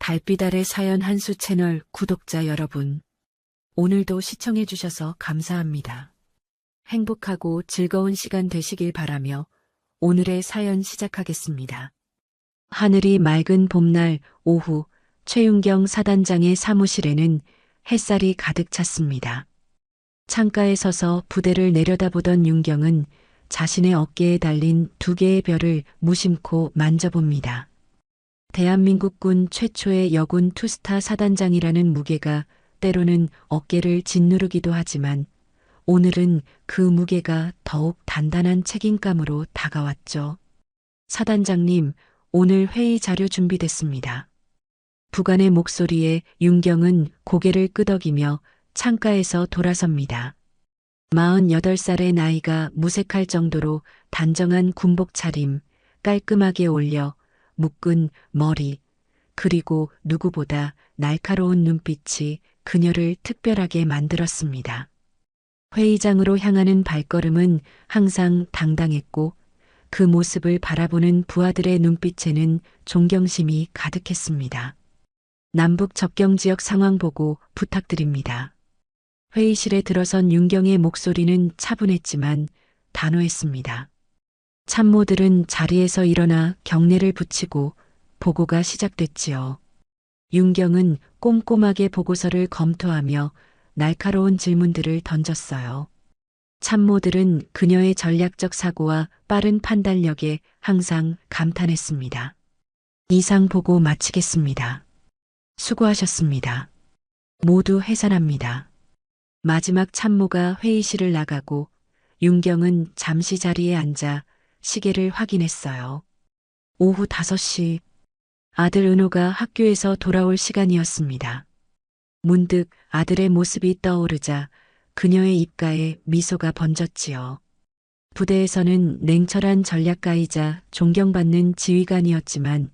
달빛 아래 사연 한수 채널 구독자 여러분, 오늘도 시청해주셔서 감사합니다. 행복하고 즐거운 시간 되시길 바라며 오늘의 사연 시작하겠습니다. 하늘이 맑은 봄날 오후, 최윤경 사단장의 사무실에는 햇살이 가득 찼습니다. 창가에 서서 부대를 내려다보던 윤경은 자신의 어깨에 달린 두 개의 별을 무심코 만져봅니다. 대한민국군 최초의 여군 투스타 사단장이라는 무게가 때로는 어깨를 짓누르기도 하지만 오늘은 그 무게가 더욱 단단한 책임감으로 다가왔죠. 사단장님, 오늘 회의 자료 준비됐습니다. 부관의 목소리에 윤경은 고개를 끄덕이며 창가에서 돌아섭니다. 48살의 나이가 무색할 정도로 단정한 군복 차림, 깔끔하게 올려 묶은 머리, 그리고 누구보다 날카로운 눈빛이 그녀를 특별하게 만들었습니다. 회의장으로 향하는 발걸음은 항상 당당했고 그 모습을 바라보는 부하들의 눈빛에는 존경심이 가득했습니다. 남북 접경 지역 상황 보고 부탁드립니다. 회의실에 들어선 윤경의 목소리는 차분했지만 단호했습니다. 참모들은 자리에서 일어나 경례를 붙이고 보고가 시작됐지요. 윤경은 꼼꼼하게 보고서를 검토하며 날카로운 질문들을 던졌어요. 참모들은 그녀의 전략적 사고와 빠른 판단력에 항상 감탄했습니다. 이상 보고 마치겠습니다. 수고하셨습니다. 모두 해산합니다. 마지막 참모가 회의실을 나가고 윤경은 잠시 자리에 앉아 시계를 확인했어요. 오후 5시, 아들 은호가 학교에서 돌아올 시간이었습니다. 문득 아들의 모습이 떠오르자 그녀의 입가에 미소가 번졌지요. 부대에서는 냉철한 전략가이자 존경받는 지휘관이었지만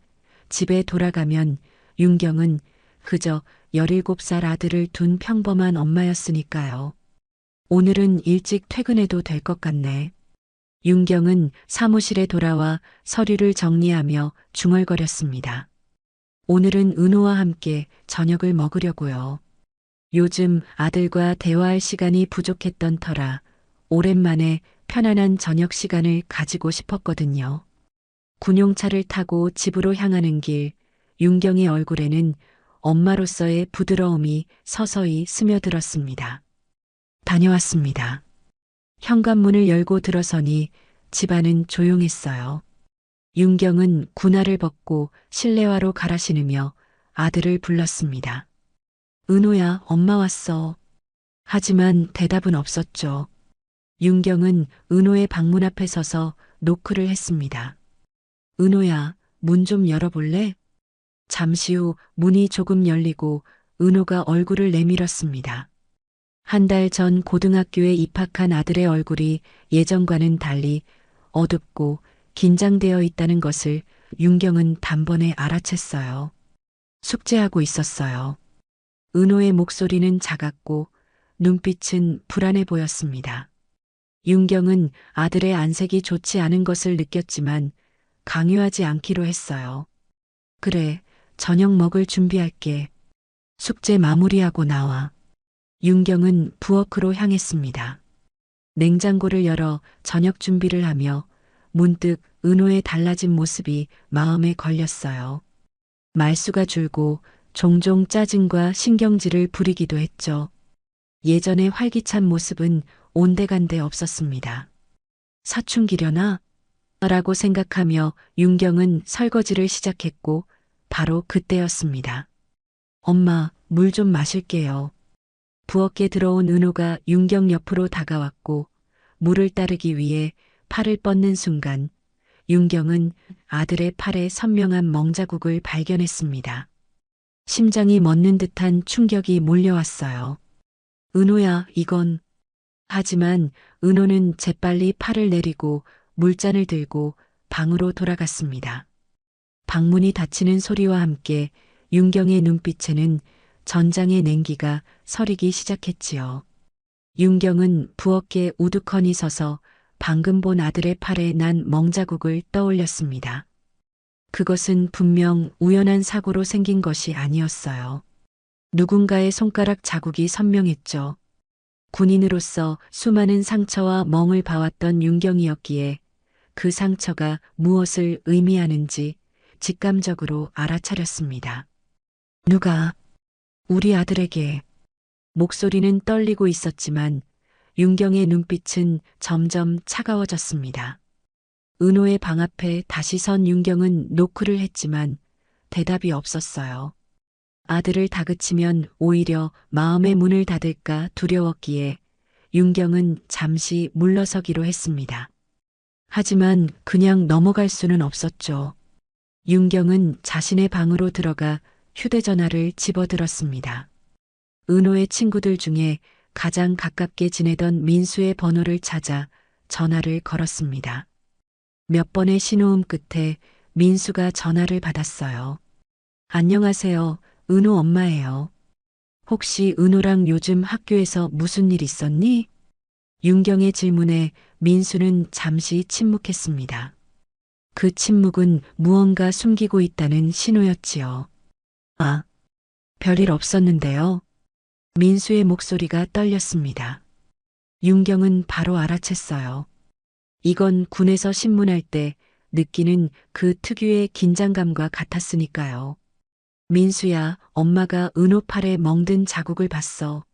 집에 돌아가면 윤경은 그저 17살 아들을 둔 평범한 엄마였으니까요. 오늘은 일찍 퇴근해도 될 것 같네. 윤경은 사무실에 돌아와 서류를 정리하며 중얼거렸습니다. 오늘은 은호와 함께 저녁을 먹으려고요. 요즘 아들과 대화할 시간이 부족했던 터라 오랜만에 편안한 저녁 시간을 가지고 싶었거든요. 군용차를 타고 집으로 향하는 길, 윤경의 얼굴에는 엄마로서의 부드러움이 서서히 스며들었습니다. 다녀왔습니다. 현관문을 열고 들어서니 집안은 조용했어요. 윤경은 군화를 벗고 실내화로 갈아 신으며 아들을 불렀습니다. 은호야, 엄마 왔어. 하지만 대답은 없었죠. 윤경은 은호의 방문 앞에 서서 노크를 했습니다. 은호야, 문 좀 열어볼래? 잠시 후 문이 조금 열리고 은호가 얼굴을 내밀었습니다. 한 달 전 고등학교에 입학한 아들의 얼굴이 예전과는 달리 어둡고 긴장되어 있다는 것을 윤경은 단번에 알아챘어요. 숙제하고 있었어요. 은호의 목소리는 작았고 눈빛은 불안해 보였습니다. 윤경은 아들의 안색이 좋지 않은 것을 느꼈지만 강요하지 않기로 했어요. 그래, 저녁 먹을 준비할게. 숙제 마무리하고 나와. 윤경은 부엌으로 향했습니다. 냉장고를 열어 저녁 준비를 하며 문득 은호의 달라진 모습이 마음에 걸렸어요. 말수가 줄고 종종 짜증과 신경질을 부리기도 했죠. 예전의 활기찬 모습은 온데간데 없었습니다. 사춘기려나? 라고 생각하며 윤경은 설거지를 시작했고 바로 그때였습니다. 엄마, 물 좀 마실게요. 부엌에 들어온 은호가 윤경 옆으로 다가왔고 물을 따르기 위해 팔을 뻗는 순간 윤경은 아들의 팔에 선명한 멍자국을 발견했습니다. 심장이 멎는 듯한 충격이 몰려왔어요. 은호야, 이건... 하지만 은호는 재빨리 팔을 내리고 물잔을 들고 방으로 돌아갔습니다. 방문이 닫히는 소리와 함께 윤경의 눈빛에는 전장의 냉기가 서리기 시작했지요. 윤경은 부엌에 우두커니 서서 방금 본 아들의 팔에 난 멍자국을 떠올렸습니다. 그것은 분명 우연한 사고로 생긴 것이 아니었어요. 누군가의 손가락 자국이 선명했죠. 군인으로서 수많은 상처와 멍을 봐왔던 윤경이었기에 그 상처가 무엇을 의미하는지 직감적으로 알아차렸습니다. 누가 우리 아들에게. 목소리는 떨리고 있었지만 윤경의 눈빛은 점점 차가워졌습니다. 은호의 방 앞에 다시 선 윤경은 노크를 했지만 대답이 없었어요. 아들을 다그치면 오히려 마음의 문을 닫을까 두려웠기에 윤경은 잠시 물러서기로 했습니다. 하지만 그냥 넘어갈 수는 없었죠. 윤경은 자신의 방으로 들어가 휴대전화를 집어들었습니다. 은호의 친구들 중에 가장 가깝게 지내던 민수의 번호를 찾아 전화를 걸었습니다. 몇 번의 신호음 끝에 민수가 전화를 받았어요. 안녕하세요. 은호 엄마예요. 혹시 은호랑 요즘 학교에서 무슨 일 있었니? 윤경의 질문에 민수는 잠시 침묵했습니다. 그 침묵은 무언가 숨기고 있다는 신호였지요. 아, 별일 없었는데요. 민수의 목소리가 떨렸습니다. 윤경은 바로 알아챘어요. 이건 군에서 신문할 때 느끼는 그 특유의 긴장감과 같았으니까요. 민수야, 엄마가 은호 팔에 멍든 자국을 봤어.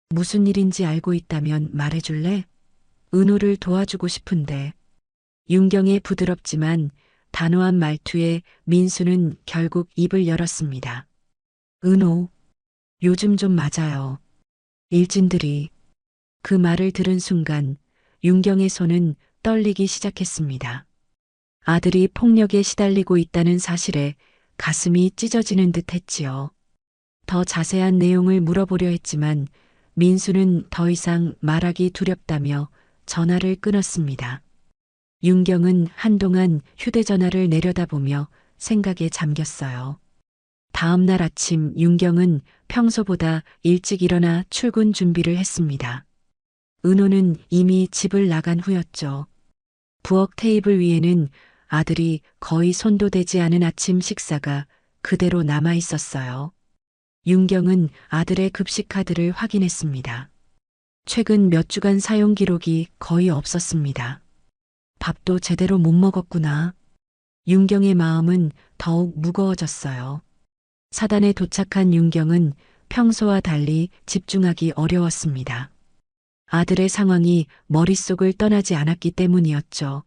무슨 일인지 알고 있다면 말해줄래? 은호를 도와주고 싶은데. 윤경의 부드럽지만 단호한 말투에 민수는 결국 입을 열었습니다. 은호, 요즘 좀 맞아요. 일진들이. 그 말을 들은 순간 윤경의 손은 떨리기 시작했습니다. 아들이 폭력에 시달리고 있다는 사실에 가슴이 찢어지는 듯 했지요. 더 자세한 내용을 물어보려 했지만 민수는 더 이상 말하기 두렵다며 전화를 끊었습니다. 윤경은 한동안 휴대전화를 내려다보며 생각에 잠겼어요. 다음 날 아침 윤경은 평소보다 일찍 일어나 출근 준비를 했습니다. 은호는 이미 집을 나간 후였죠. 부엌 테이블 위에는 아들이 거의 손도 대지 않은 아침 식사가 그대로 남아 있었어요. 윤경은 아들의 급식 카드를 확인했습니다. 최근 몇 주간 사용 기록이 거의 없었습니다. 밥도 제대로 못 먹었구나. 윤경의 마음은 더욱 무거워졌어요. 사단에 도착한 윤경은 평소와 달리 집중하기 어려웠습니다. 아들의 상황이 머릿속을 떠나지 않았기 때문이었죠.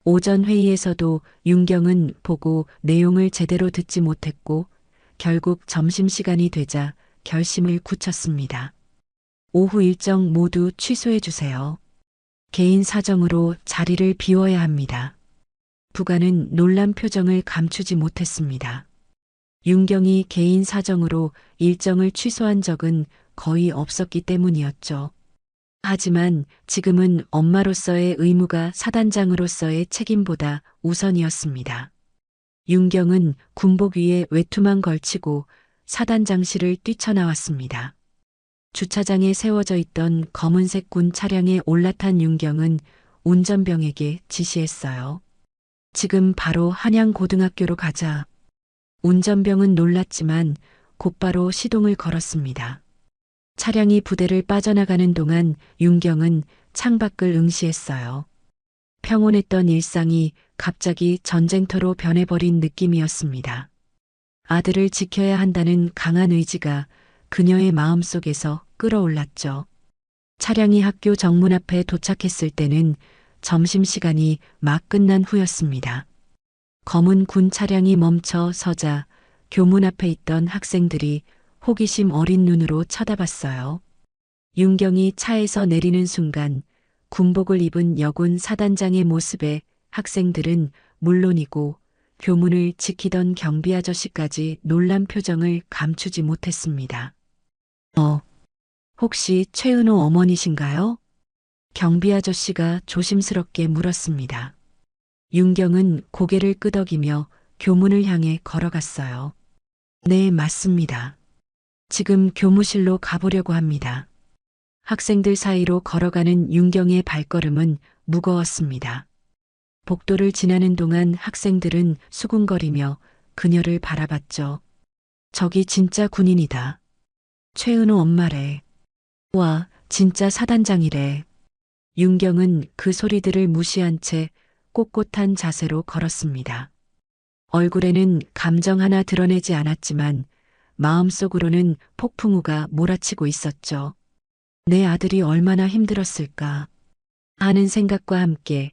오전 회의에서도 윤경은 보고 내용을 제대로 듣지 못했고 결국 점심시간이 되자 결심을 굳혔습니다. 오후 일정 모두 취소해 주세요. 개인 사정으로 자리를 비워야 합니다. 부관은 놀란 표정을 감추지 못했습니다. 윤경이 개인 사정으로 일정을 취소한 적은 거의 없었기 때문이었죠. 하지만 지금은 엄마로서의 의무가 사단장으로서의 책임보다 우선이었습니다. 윤경은 군복 위에 외투만 걸치고 사단장실을 뛰쳐나왔습니다. 주차장에 세워져 있던 검은색 군 차량에 올라탄 윤경은 운전병에게 지시했어요. 지금 바로 한양고등학교로 가자. 운전병은 놀랐지만 곧바로 시동을 걸었습니다. 차량이 부대를 빠져나가는 동안 윤경은 창밖을 응시했어요. 평온했던 일상이 갑자기 전쟁터로 변해버린 느낌이었습니다. 아들을 지켜야 한다는 강한 의지가 그녀의 마음속에서 끌어올랐죠. 차량이 학교 정문 앞에 도착했을 때는 점심시간이 막 끝난 후였습니다. 검은 군 차량이 멈춰 서자 교문 앞에 있던 학생들이 호기심 어린 눈으로 쳐다봤어요. 윤경이 차에서 내리는 순간 군복을 입은 여군 사단장의 모습에 학생들은 물론이고 교문을 지키던 경비 아저씨까지 놀란 표정을 감추지 못했습니다. 혹시 최은호 어머니신가요? 경비 아저씨가 조심스럽게 물었습니다. 윤경은 고개를 끄덕이며 교문을 향해 걸어갔어요. 네, 맞습니다. 지금 교무실로 가보려고 합니다. 학생들 사이로 걸어가는 윤경의 발걸음은 무거웠습니다. 복도를 지나는 동안 학생들은 수군거리며 그녀를 바라봤죠. 저기 진짜 군인이다. 최은호 엄마래. 와, 진짜 사단장이래. 윤경은 그 소리들을 무시한 채 꼿꼿한 자세로 걸었습니다. 얼굴에는 감정 하나 드러내지 않았지만 마음속으로는 폭풍우가 몰아치고 있었죠. 내 아들이 얼마나 힘들었을까 하는 생각과 함께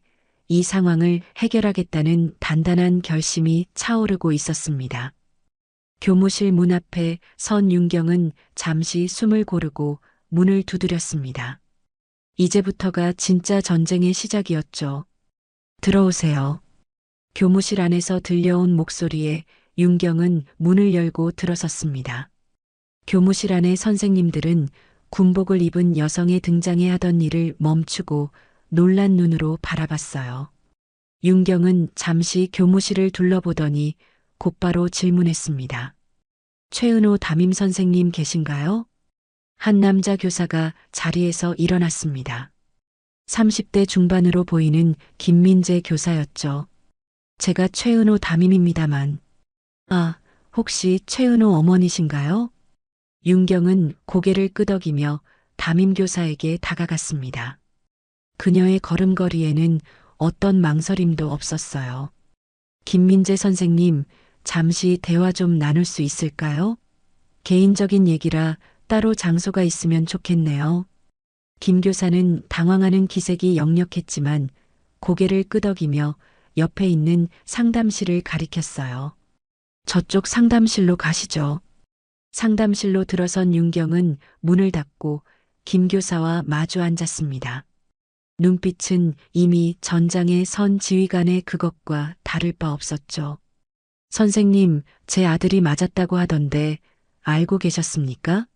이 상황을 해결하겠다는 단단한 결심이 차오르고 있었습니다. 교무실 문 앞에 선 윤경은 잠시 숨을 고르고 문을 두드렸습니다. 이제부터가 진짜 전쟁의 시작이었죠. 들어오세요. 교무실 안에서 들려온 목소리에 윤경은 문을 열고 들어섰습니다. 교무실 안의 선생님들은 군복을 입은 여성의 등장에 하던 일을 멈추고 놀란 눈으로 바라봤어요. 윤경은 잠시 교무실을 둘러보더니 곧바로 질문했습니다. 최은호 담임 선생님 계신가요? 한 남자 교사가 자리에서 일어났습니다. 30대 중반으로 보이는 김민재 교사였죠. 제가 최은호 담임입니다만. 아, 혹시 최은호 어머니신가요? 윤경은 고개를 끄덕이며 담임 교사에게 다가갔습니다. 그녀의 걸음걸이에는 어떤 망설임도 없었어요. 김민재 선생님, 잠시 대화 좀 나눌 수 있을까요? 개인적인 얘기라 따로 장소가 있으면 좋겠네요. 김 교사는 당황하는 기색이 역력했지만 고개를 끄덕이며 옆에 있는 상담실을 가리켰어요. 저쪽 상담실로 가시죠. 상담실로 들어선 윤경은 문을 닫고 김 교사와 마주 앉았습니다. 눈빛은 이미 전장에 선 지휘관의 그것과 다를 바 없었죠. 선생님, 제 아들이 맞았다고 하던데 알고 계셨습니까?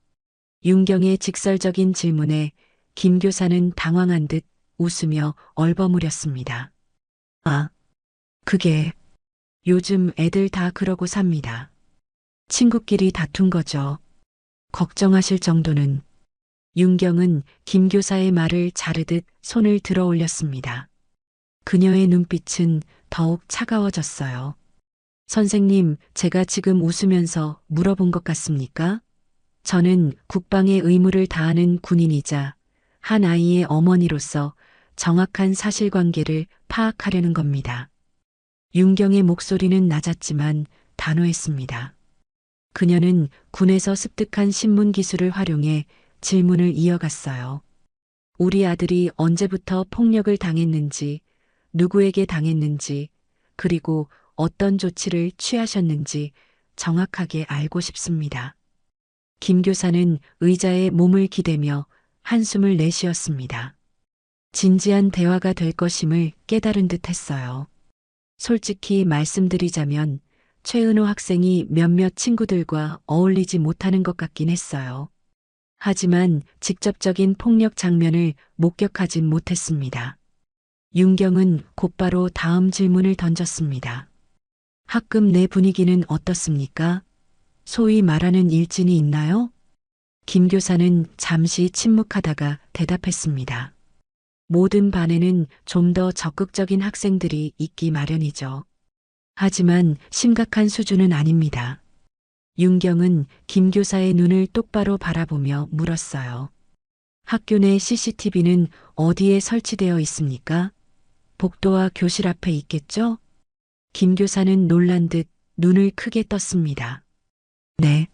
윤경의 직설적인 질문에 김 교사는 당황한 듯 웃으며 얼버무렸습니다. 아, 그게 요즘 애들 다 그러고 삽니다. 친구끼리 다툰 거죠. 걱정하실 정도는. 윤경은 김 교사의 말을 자르듯 손을 들어 올렸습니다. 그녀의 눈빛은 더욱 차가워졌어요. 선생님, 제가 지금 웃으면서 물어본 것 같습니까? 저는 국방의 의무를 다하는 군인이자 한 아이의 어머니로서 정확한 사실관계를 파악하려는 겁니다. 윤경의 목소리는 낮았지만 단호했습니다. 그녀는 군에서 습득한 신문 기술을 활용해 질문을 이어갔어요. 우리 아들이 언제부터 폭력을 당했는지, 누구에게 당했는지, 그리고 어떤 조치를 취하셨는지 정확하게 알고 싶습니다. 김 교사는 의자에 몸을 기대며 한숨을 내쉬었습니다. 진지한 대화가 될 것임을 깨달은 듯 했어요. 솔직히 말씀드리자면 최은호 학생이 몇몇 친구들과 어울리지 못하는 것 같긴 했어요. 하지만 직접적인 폭력 장면을 목격하진 못했습니다. 윤경은 곧바로 다음 질문을 던졌습니다. 학급 내 분위기는 어떻습니까? 소위 말하는 일진이 있나요? 김 교사는 잠시 침묵하다가 대답했습니다. 모든 반에는 좀 더 적극적인 학생들이 있기 마련이죠. 하지만 심각한 수준은 아닙니다. 윤경은 김 교사의 눈을 똑바로 바라보며 물었어요. 학교 내 CCTV는 어디에 설치되어 있습니까? 복도와 교실 앞에 있겠죠? 김 교사는 놀란 듯 눈을 크게 떴습니다. 네.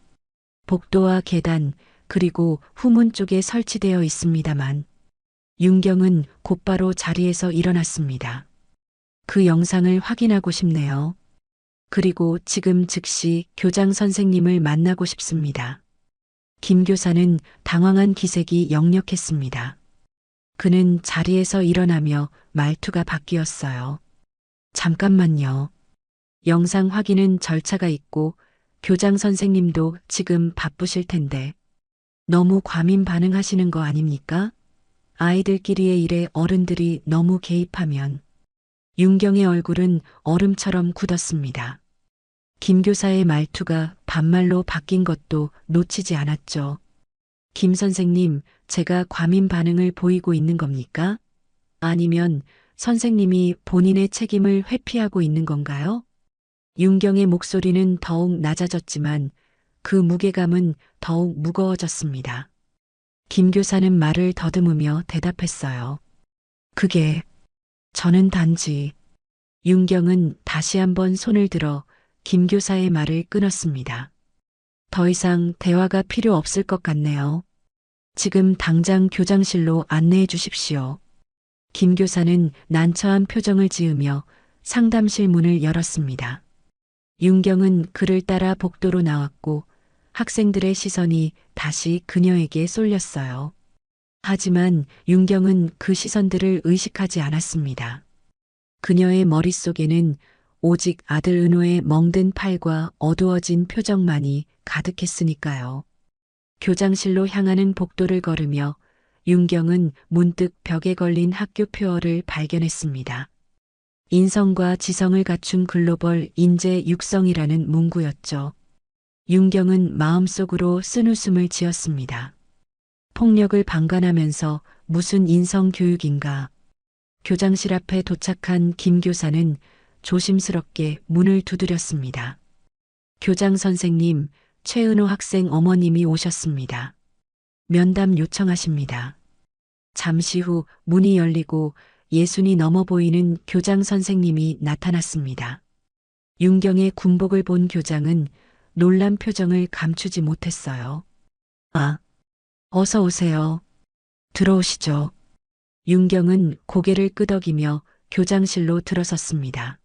복도와 계단, 그리고 후문 쪽에 설치되어 있습니다만. 윤경은 곧바로 자리에서 일어났습니다. 그 영상을 확인하고 싶네요. 그리고 지금 즉시 교장 선생님을 만나고 싶습니다. 김 교사는 당황한 기색이 역력했습니다. 그는 자리에서 일어나며 말투가 바뀌었어요. 잠깐만요. 영상 확인은 절차가 있고 교장 선생님도 지금 바쁘실 텐데 너무 과민 반응하시는 거 아닙니까? 아이들끼리의 일에 어른들이 너무 개입하면. 윤경의 얼굴은 얼음처럼 굳었습니다. 김 교사의 말투가 반말로 바뀐 것도 놓치지 않았죠. 김 선생님, 제가 과민 반응을 보이고 있는 겁니까? 아니면 선생님이 본인의 책임을 회피하고 있는 건가요? 윤경의 목소리는 더욱 낮아졌지만 그 무게감은 더욱 무거워졌습니다. 김 교사는 말을 더듬으며 대답했어요. 그게 저는 단지 윤경은 다시 한번 손을 들어 김 교사의 말을 끊었습니다. 더 이상 대화가 필요 없을 것 같네요. 지금 당장 교장실로 안내해 주십시오. 김 교사는 난처한 표정을 지으며 상담실 문을 열었습니다. 윤경은 그를 따라 복도로 나왔고 학생들의 시선이 다시 그녀에게 쏠렸어요. 하지만 윤경은 그 시선들을 의식하지 않았습니다. 그녀의 머릿속에는 오직 아들 은호의 멍든 팔과 어두워진 표정만이 가득했으니까요. 교장실로 향하는 복도를 걸으며 윤경은 문득 벽에 걸린 학교 표어를 발견했습니다. 인성과 지성을 갖춘 글로벌 인재 육성이라는 문구였죠. 윤경은 마음속으로 쓴웃음을 지었습니다. 폭력을 방관하면서 무슨 인성 교육인가. 교장실 앞에 도착한 김 교사는 조심스럽게 문을 두드렸습니다. 교장 선생님, 최은호 학생 어머님이 오셨습니다. 면담 요청하십니다. 잠시 후 문이 열리고 예순이 넘어 보이는 교장 선생님이 나타났습니다. 윤경의 군복을 본 교장은 놀란 표정을 감추지 못했어요. 아, 어서 오세요. 들어오시죠. 윤경은 고개를 끄덕이며 교장실로 들어섰습니다.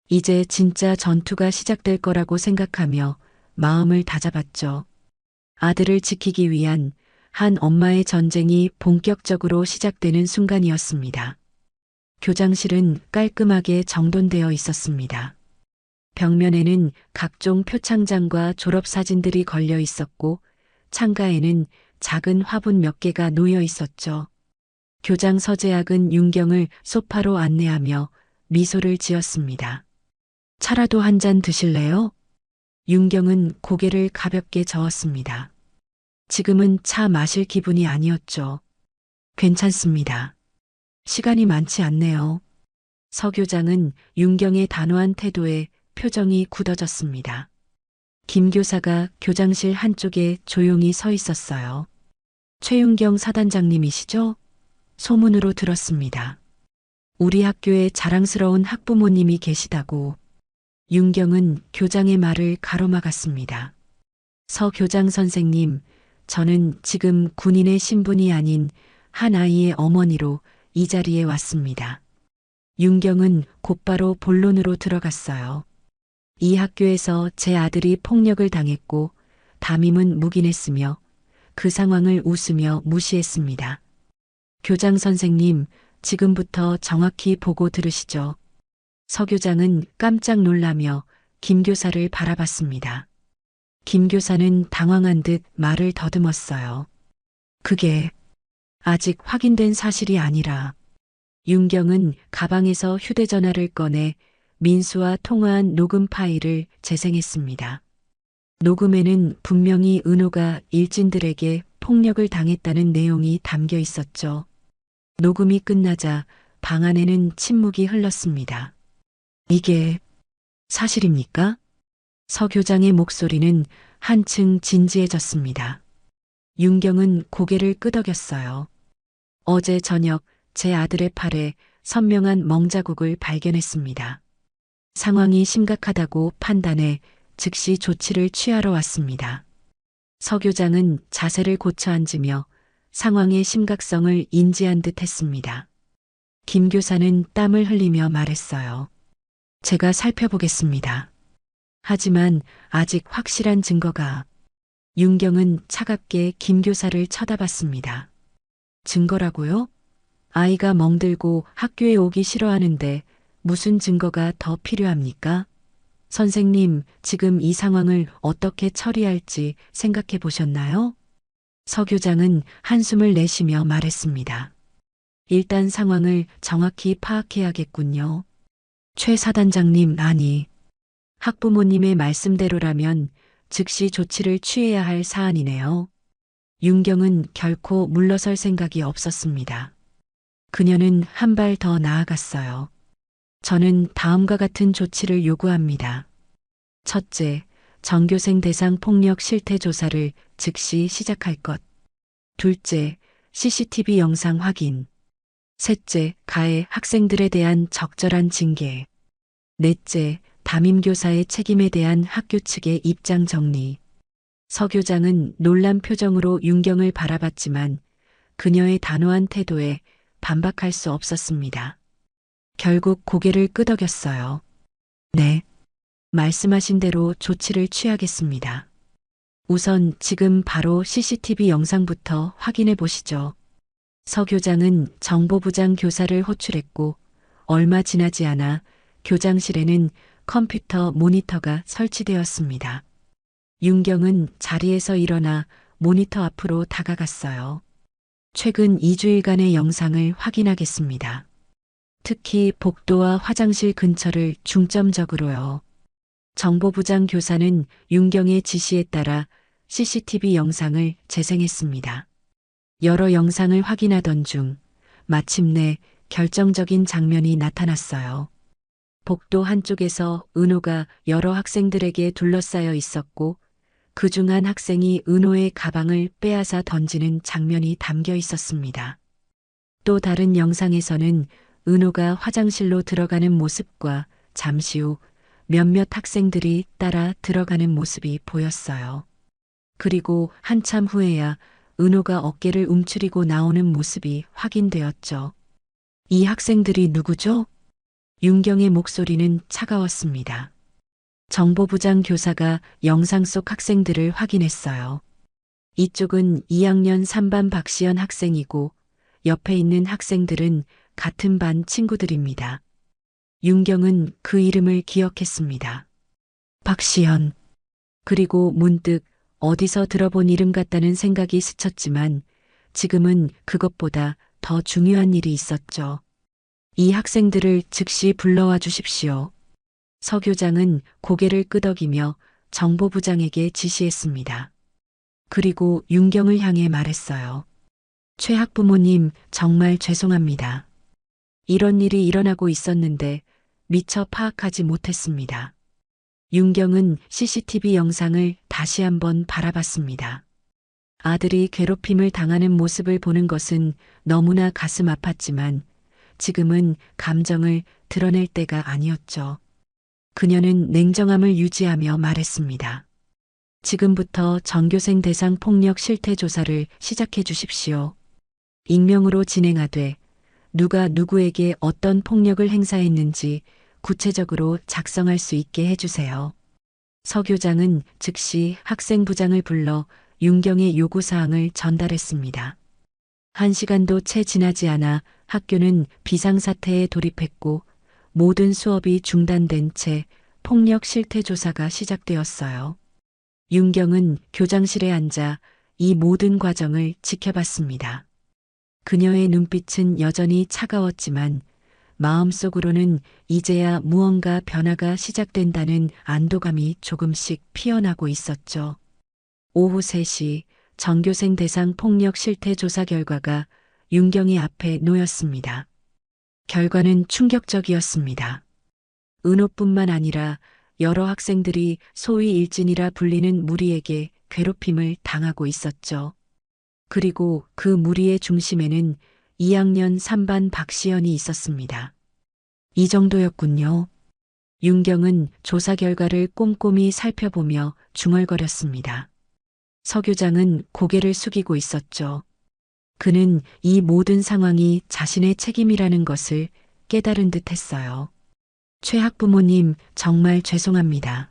이제 진짜 전투가 시작될 거라고 생각하며 마음을 다잡았죠. 아들을 지키기 위한 한 엄마의 전쟁이 본격적으로 시작되는 순간이었습니다. 교장실은 깔끔하게 정돈되어 있었습니다. 벽면에는 각종 표창장과 졸업사진들이 걸려 있었고 창가에는 작은 화분 몇 개가 놓여 있었죠. 교장 서재학은 윤경을 소파로 안내하며 미소를 지었습니다. 차라도 한 잔 드실래요? 윤경은 고개를 가볍게 저었습니다. 지금은 차 마실 기분이 아니었죠. 괜찮습니다. 시간이 많지 않네요. 서 교장은 윤경의 단호한 태도에 표정이 굳어졌습니다. 김 교사가 교장실 한쪽에 조용히 서 있었어요. 최윤경 사단장님이시죠? 소문으로 들었습니다. 우리 학교에 자랑스러운 학부모님이 계시다고. 윤경은 교장의 말을 가로막았습니다. 서 교장 선생님, 저는 지금 군인의 신분이 아닌 한 아이의 어머니로 이 자리에 왔습니다. 윤경은 곧바로 본론으로 들어갔어요. 이 학교에서 제 아들이 폭력을 당했고 담임은 묵인했으며 그 상황을 웃으며 무시했습니다. 교장 선생님, 지금부터 정확히 보고 들으시죠. 서 교장은 깜짝 놀라며 김 교사를 바라봤습니다. 김 교사는 당황한 듯 말을 더듬었어요. 그게 아직 확인된 사실이 아니라. 윤경은 가방에서 휴대전화를 꺼내 민수와 통화한 녹음 파일을 재생했습니다. 녹음에는 분명히 은호가 일진들에게 폭력을 당했다는 내용이 담겨 있었죠. 녹음이 끝나자 방 안에는 침묵이 흘렀습니다. 이게 사실입니까? 서 교장의 목소리는 한층 진지해졌습니다. 윤경은 고개를 끄덕였어요. 어제 저녁 제 아들의 팔에 선명한 멍자국을 발견했습니다. 상황이 심각하다고 판단해 즉시 조치를 취하러 왔습니다. 서 교장은 자세를 고쳐 앉으며 상황의 심각성을 인지한 듯 했습니다. 김 교사는 땀을 흘리며 말했어요. 제가 살펴보겠습니다. 하지만 아직 확실한 증거가. 윤경은 차갑게 김 교사를 쳐다봤습니다. 증거라고요? 아이가 멍들고 학교에 오기 싫어하는데 무슨 증거가 더 필요합니까? 선생님, 지금 이 상황을 어떻게 처리할지 생각해 보셨나요? 서 교장은 한숨을 내쉬며 말했습니다. 일단 상황을 정확히 파악해야겠군요. 최 사단장님, 아니. 학부모님의 말씀대로라면 즉시 조치를 취해야 할 사안이네요. 윤경은 결코 물러설 생각이 없었습니다. 그녀는 한 발 더 나아갔어요. 저는 다음과 같은 조치를 요구합니다. 첫째, 전교생 대상 폭력 실태 조사를 즉시 시작할 것. 둘째, CCTV 영상 확인. 셋째, 가해 학생들에 대한 적절한 징계. 넷째, 담임교사의 책임에 대한 학교 측의 입장 정리. 서 교장은 놀란 표정으로 윤경을 바라봤지만 그녀의 단호한 태도에 반박할 수 없었습니다. 결국 고개를 끄덕였어요. 네, 말씀하신 대로 조치를 취하겠습니다. 우선 지금 바로 CCTV 영상부터 확인해 보시죠. 서 교장은 정보부장 교사를 호출했고 얼마 지나지 않아 교장실에는 컴퓨터 모니터가 설치되었습니다. 윤경은 자리에서 일어나 모니터 앞으로 다가갔어요. 최근 2주일간의 영상을 확인하겠습니다. 특히 복도와 화장실 근처를 중점적으로요. 정보부장 교사는 윤경의 지시에 따라 CCTV 영상을 재생했습니다. 여러 영상을 확인하던 중 마침내 결정적인 장면이 나타났어요. 복도 한쪽에서 은호가 여러 학생들에게 둘러싸여 있었고 그중 한 학생이 은호의 가방을 빼앗아 던지는 장면이 담겨 있었습니다. 또 다른 영상에서는 은호가 화장실로 들어가는 모습과 잠시 후 몇몇 학생들이 따라 들어가는 모습이 보였어요. 그리고 한참 후에야 은호가 어깨를 움츠리고 나오는 모습이 확인되었죠. 이 학생들이 누구죠? 윤경의 목소리는 차가웠습니다. 정보부장 교사가 영상 속 학생들을 확인했어요. 이쪽은 2학년 3반 박시연 학생이고 옆에 있는 학생들은 같은 반 친구들입니다. 윤경은 그 이름을 기억했습니다. 박시연. 그리고 문득 어디서 들어본 이름 같다는 생각이 스쳤지만 지금은 그것보다 더 중요한 일이 있었죠. 이 학생들을 즉시 불러와 주십시오. 서 교장은 고개를 끄덕이며 정보부장에게 지시했습니다. 그리고 윤경을 향해 말했어요. 최 학부모님, 정말 죄송합니다. 이런 일이 일어나고 있었는데 미처 파악하지 못했습니다. 윤경은 CCTV 영상을 다시 한번 바라봤습니다. 아들이 괴롭힘을 당하는 모습을 보는 것은 너무나 가슴 아팠지만 지금은 감정을 드러낼 때가 아니었죠. 그녀는 냉정함을 유지하며 말했습니다. 지금부터 전교생 대상 폭력 실태 조사를 시작해 주십시오. 익명으로 진행하되 누가 누구에게 어떤 폭력을 행사했는지 구체적으로 작성할 수 있게 해주세요. 서 교장은 즉시 학생부장을 불러 윤경의 요구사항을 전달했습니다. 1시간도 채 지나지 않아 학교는 비상사태에 돌입했고 모든 수업이 중단된 채 폭력 실태 조사가 시작되었어요. 윤경은 교장실에 앉아 이 모든 과정을 지켜봤습니다. 그녀의 눈빛은 여전히 차가웠지만 마음속으로는 이제야 무언가 변화가 시작된다는 안도감이 조금씩 피어나고 있었죠. 오후 3시 전교생 대상 폭력 실태 조사 결과가 윤경이 앞에 놓였습니다. 결과는 충격적이었습니다. 은호뿐만 아니라 여러 학생들이 소위 일진이라 불리는 무리에게 괴롭힘을 당하고 있었죠. 그리고 그 무리의 중심에는 2학년 3반 박시연이 있었습니다. 이 정도였군요. 윤경은 조사 결과를 꼼꼼히 살펴보며 중얼거렸습니다. 서 교장은 고개를 숙이고 있었죠. 그는 이 모든 상황이 자신의 책임이라는 것을 깨달은 듯 했어요. 최 학부모님, 정말 죄송합니다.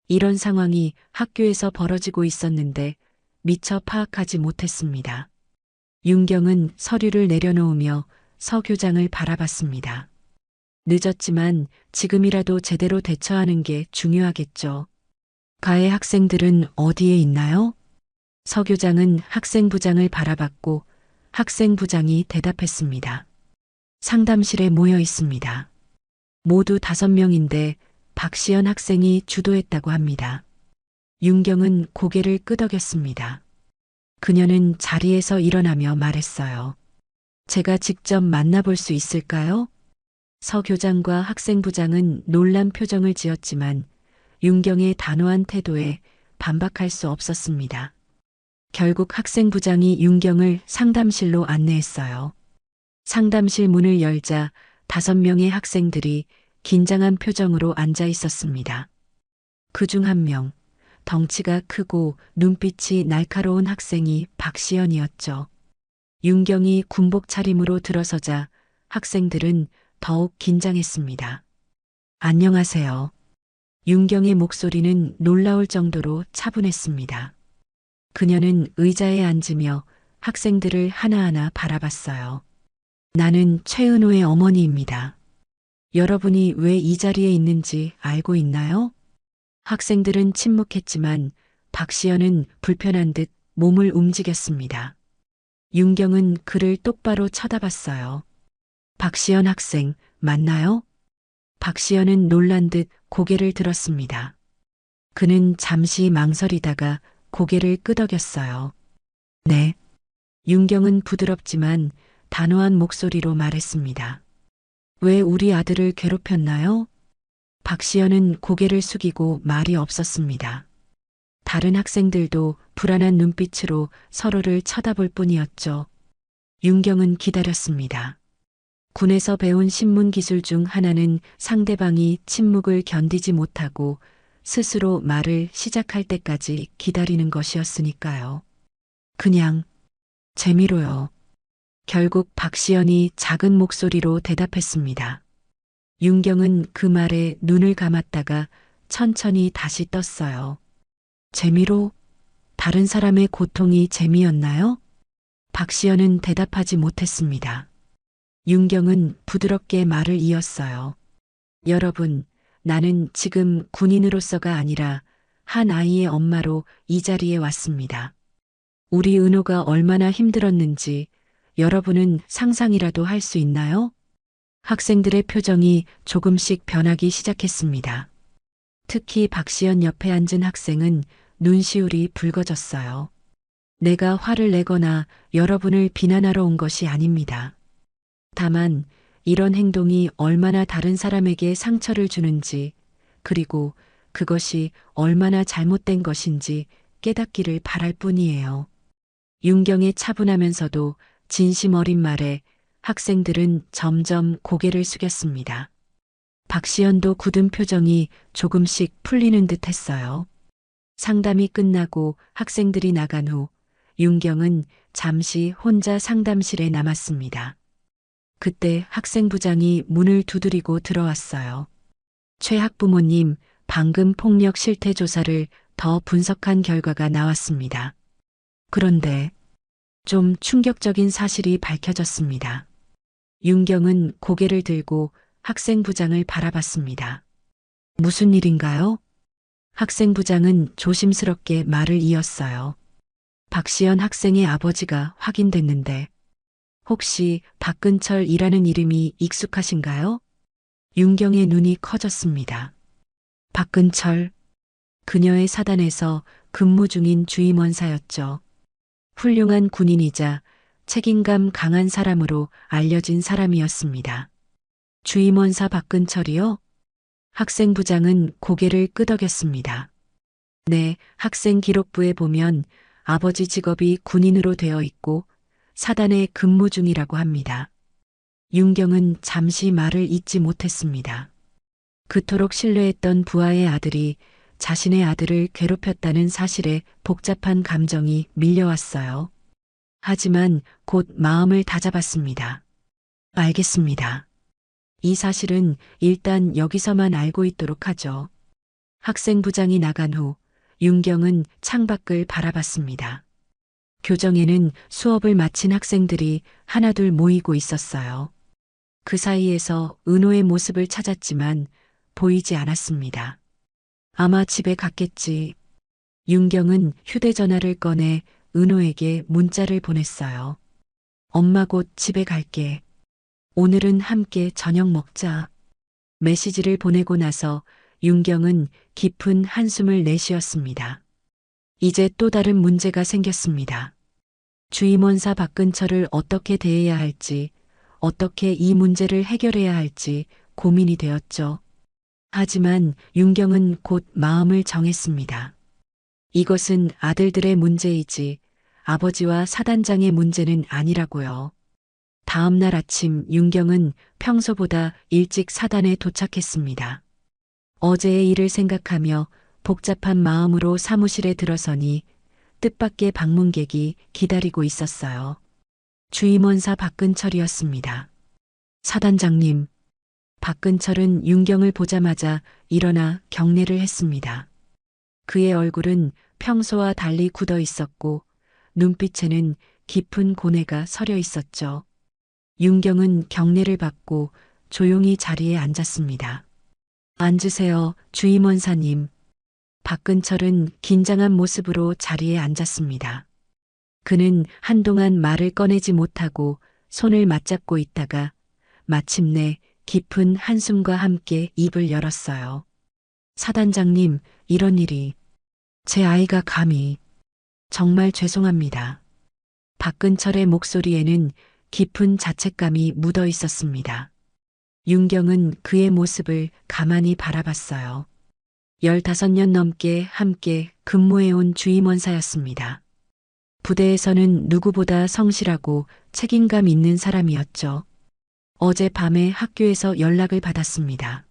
이런 상황이 학교에서 벌어지고 있었는데 미처 파악하지 못했습니다. 윤경은 서류를 내려놓으며 서 교장을 바라봤습니다. 늦었지만 지금이라도 제대로 대처하는 게 중요하겠죠. 가해 학생들은 어디에 있나요? 서 교장은 학생부장을 바라봤고 학생부장이 대답했습니다. 상담실에 모여 있습니다. 모두 5명인데 박시연 학생이 주도했다고 합니다. 윤경은 고개를 끄덕였습니다. 그녀는 자리에서 일어나며 말했어요. 제가 직접 만나볼 수 있을까요? 서 교장과 학생부장은 놀란 표정을 지었지만 윤경의 단호한 태도에 반박할 수 없었습니다. 결국 학생부장이 윤경을 상담실로 안내했어요. 상담실 문을 열자 5명의 학생들이 긴장한 표정으로 앉아 있었습니다. 그중 한 명, 덩치가 크고 눈빛이 날카로운 학생이 박시연이었죠. 윤경이 군복 차림으로 들어서자 학생들은 더욱 긴장했습니다. 안녕하세요. 윤경의 목소리는 놀라울 정도로 차분했습니다. 그녀는 의자에 앉으며 학생들을 하나하나 바라봤어요. 나는 최은호의 어머니입니다. 여러분이 왜 이 자리에 있는지 알고 있나요? 학생들은 침묵했지만 박시연은 불편한 듯 몸을 움직였습니다. 윤경은 그를 똑바로 쳐다봤어요. 박시연 학생, 맞나요? 박시연은 놀란 듯 고개를 들었습니다. 그는 잠시 망설이다가 고개를 끄덕였어요. 네. 윤경은 부드럽지만 단호한 목소리로 말했습니다. 왜 우리 아들을 괴롭혔나요? 박시연은 고개를 숙이고 말이 없었습니다. 다른 학생들도 불안한 눈빛으로 서로를 쳐다볼 뿐이었죠. 윤경은 기다렸습니다. 군에서 배운 신문 기술 중 하나는 상대방이 침묵을 견디지 못하고 스스로 말을 시작할 때까지 기다리는 것이었으니까요. 그냥 재미로요. 결국 박시연이 작은 목소리로 대답했습니다. 윤경은 그 말에 눈을 감았다가 천천히 다시 떴어요. 재미로? 다른 사람의 고통이 재미였나요? 박시연은 대답하지 못했습니다. 윤경은 부드럽게 말을 이었어요. 여러분, 나는 지금 군인으로서가 아니라 한 아이의 엄마로 이 자리에 왔습니다. 우리 은호가 얼마나 힘들었는지 여러분은 상상이라도 할 수 있나요? 학생들의 표정이 조금씩 변하기 시작했습니다. 특히 박시연 옆에 앉은 학생은 눈시울이 붉어졌어요. 내가 화를 내거나 여러분을 비난하러 온 것이 아닙니다. 다만 이런 행동이 얼마나 다른 사람에게 상처를 주는지, 그리고 그것이 얼마나 잘못된 것인지 깨닫기를 바랄 뿐이에요. 윤경의 차분하면서도 진심 어린 말에 학생들은 점점 고개를 숙였습니다. 박시연도 굳은 표정이 조금씩 풀리는 듯 했어요. 상담이 끝나고 학생들이 나간 후 윤경은 잠시 혼자 상담실에 남았습니다. 그때 학생부장이 문을 두드리고 들어왔어요. 최 학부모님, 방금 폭력 실태 조사를 더 분석한 결과가 나왔습니다. 그런데 좀 충격적인 사실이 밝혀졌습니다. 윤경은 고개를 들고 학생부장을 바라봤습니다. 무슨 일인가요? 학생부장은 조심스럽게 말을 이었어요. 박시연 학생의 아버지가 확인됐는데 혹시 박근철이라는 이름이 익숙하신가요? 윤경의 눈이 커졌습니다. 박근철, 그녀의 사단에서 근무 중인 주임원사였죠. 훌륭한 군인이자 책임감 강한 사람으로 알려진 사람이었습니다. 주임원사 박근철이요? 학생부장은 고개를 끄덕였습니다. 네, 학생 기록부에 보면 아버지 직업이 군인으로 되어 있고 사단에 근무 중이라고 합니다. 윤경은 잠시 말을 잇지 못했습니다. 그토록 신뢰했던 부하의 아들이 자신의 아들을 괴롭혔다는 사실에 복잡한 감정이 밀려왔어요. 하지만 곧 마음을 다잡았습니다. 알겠습니다. 이 사실은 일단 여기서만 알고 있도록 하죠. 학생부장이 나간 후 윤경은 창밖을 바라봤습니다. 교정에는 수업을 마친 학생들이 하나둘 모이고 있었어요. 그 사이에서 은호의 모습을 찾았지만 보이지 않았습니다. 아마 집에 갔겠지. 윤경은 휴대전화를 꺼내 은호에게 문자를 보냈어요. 엄마 곧 집에 갈게. 오늘은 함께 저녁 먹자. 메시지를 보내고 나서 윤경은 깊은 한숨을 내쉬었습니다. 이제 또 다른 문제가 생겼습니다. 주임원사 박근철을 어떻게 대해야 할지, 어떻게 이 문제를 해결해야 할지 고민이 되었죠. 하지만 윤경은 곧 마음을 정했습니다. 이것은 아들들의 문제이지 아버지와 사단장의 문제는 아니라고요. 다음 날 아침 윤경은 평소보다 일찍 사단에 도착했습니다. 어제의 일을 생각하며 복잡한 마음으로 사무실에 들어서니 뜻밖의 방문객이 기다리고 있었어요. 주임원사 박근철이었습니다. 사단장님, 박근철은 윤경을 보자마자 일어나 경례를 했습니다. 그의 얼굴은 평소와 달리 굳어 있었고 눈빛에는 깊은 고뇌가 서려 있었죠. 윤경은 경례를 받고 조용히 자리에 앉았습니다. 앉으세요, 주임원사님. 박근철은 긴장한 모습으로 자리에 앉았습니다. 그는 한동안 말을 꺼내지 못하고 손을 맞잡고 있다가 마침내 깊은 한숨과 함께 입을 열었어요. 사단장님, 이런 일이. 제 아이가 감히. 정말 죄송합니다. 박근철의 목소리에는 깊은 자책감이 묻어 있었습니다. 윤경은 그의 모습을 가만히 바라봤어요. 15년 넘게 함께 근무해온 주임원사였습니다. 부대에서는 누구보다 성실하고 책임감 있는 사람이었죠. 어젯밤에 학교에서 연락을 받았습니다.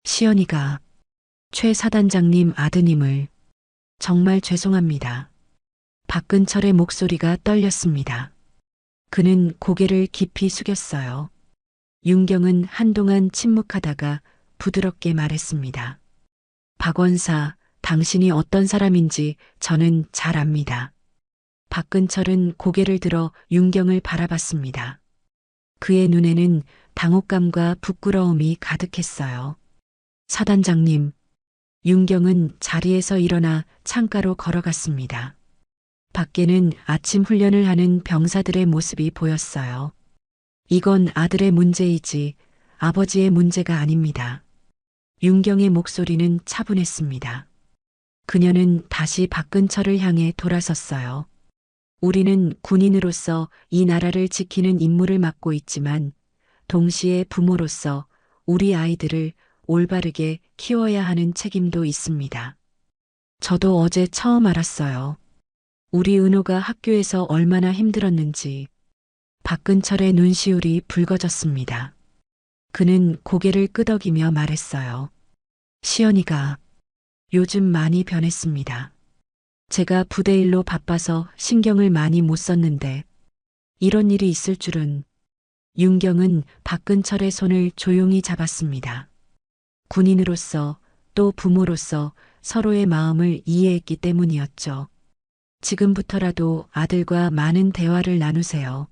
시연이가 최 사단장님 아드님을. 정말 죄송합니다. 박근철의 목소리가 떨렸습니다. 그는 고개를 깊이 숙였어요. 윤경은 한동안 침묵하다가 부드럽게 말했습니다. 박원사, 당신이 어떤 사람인지 저는 잘 압니다. 박근철은 고개를 들어 윤경을 바라봤습니다. 그의 눈에는 당혹감과 부끄러움이 가득했어요. 사단장님, 윤경은 자리에서 일어나 창가로 걸어갔습니다. 밖에는 아침 훈련을 하는 병사들의 모습이 보였어요. 이건 아들의 문제이지 아버지의 문제가 아닙니다. 윤경의 목소리는 차분했습니다. 그녀는 다시 박근철을 향해 돌아섰어요. 우리는 군인으로서 이 나라를 지키는 임무를 맡고 있지만 동시에 부모로서 우리 아이들을 올바르게 키워야 하는 책임도 있습니다. 저도 어제 처음 알았어요. 우리 은호가 학교에서 얼마나 힘들었는지. 박근철의 눈시울이 붉어졌습니다. 그는 고개를 끄덕이며 말했어요. 시연이가 요즘 많이 변했습니다. 제가 부대 일로 바빠서 신경을 많이 못 썼는데 이런 일이 있을 줄은. 윤경은 박근철의 손을 조용히 잡았습니다. 군인으로서 또 부모로서 서로의 마음을 이해했기 때문이었죠. 지금부터라도 아들과 많은 대화를 나누세요.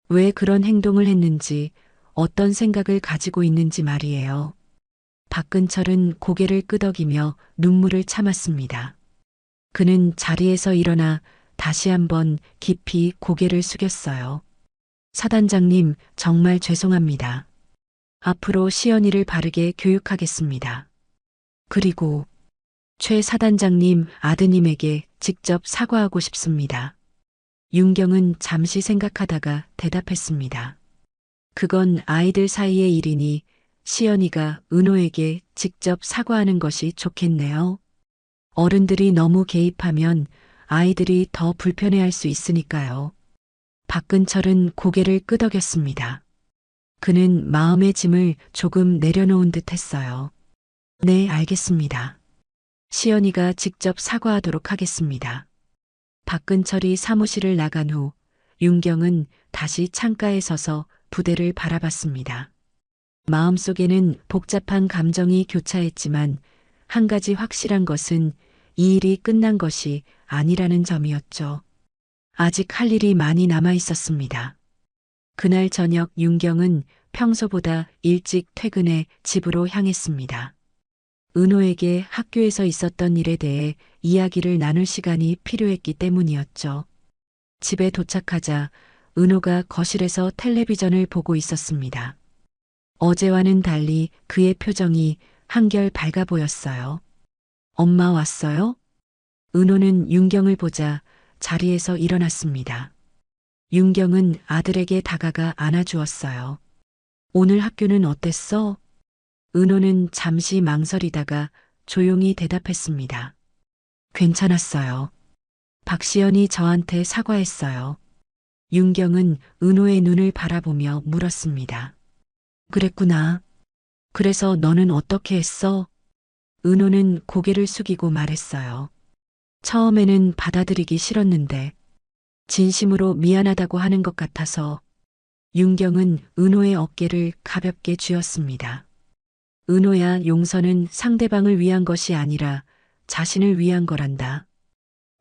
왜 그런 행동을 했는지, 어떤 생각을 가지고 있는지 말이에요. 박근철은 고개를 끄덕이며 눈물을 참았습니다. 그는 자리에서 일어나 다시 한번 깊이 고개를 숙였어요. 사단장님, 정말 죄송합니다. 앞으로 시연이를 바르게 교육하겠습니다. 그리고 최 사단장님 아드님에게 직접 사과하고 싶습니다. 윤경은 잠시 생각하다가 대답했습니다. 그건 아이들 사이의 일이니 시연이가 은호에게 직접 사과하는 것이 좋겠네요. 어른들이 너무 개입하면 아이들이 더 불편해할 수 있으니까요. 박근철은 고개를 끄덕였습니다. 그는 마음의 짐을 조금 내려놓은 듯 했어요. 네, 알겠습니다. 시연이가 직접 사과하도록 하겠습니다. 박근철이 사무실을 나간 후 윤경은 다시 창가에 서서 부대를 바라봤습니다. 마음속에는 복잡한 감정이 교차했지만 한 가지 확실한 것은 이 일이 끝난 것이 아니라는 점이었죠. 아직 할 일이 많이 남아 있었습니다. 그날 저녁 윤경은 평소보다 일찍 퇴근해 집으로 향했습니다. 은호에게 학교에서 있었던 일에 대해 이야기를 나눌 시간이 필요했기 때문이었죠. 집에 도착하자 은호가 거실에서 텔레비전을 보고 있었습니다. 어제와는 달리 그의 표정이 한결 밝아 보였어요. 엄마 왔어요? 은호는 윤경을 보자 자리에서 일어났습니다. 윤경은 아들에게 다가가 안아주었어요. 오늘 학교는 어땠어? 은호는 잠시 망설이다가 조용히 대답했습니다. 괜찮았어요. 박시연이 저한테 사과했어요. 윤경은 은호의 눈을 바라보며 물었습니다. 그랬구나. 그래서 너는 어떻게 했어? 은호는 고개를 숙이고 말했어요. 처음에는 받아들이기 싫었는데 진심으로 미안하다고 하는 것 같아서. 윤경은 은호의 어깨를 가볍게 쥐었습니다. 은호야, 용서는 상대방을 위한 것이 아니라 자신을 위한 거란다.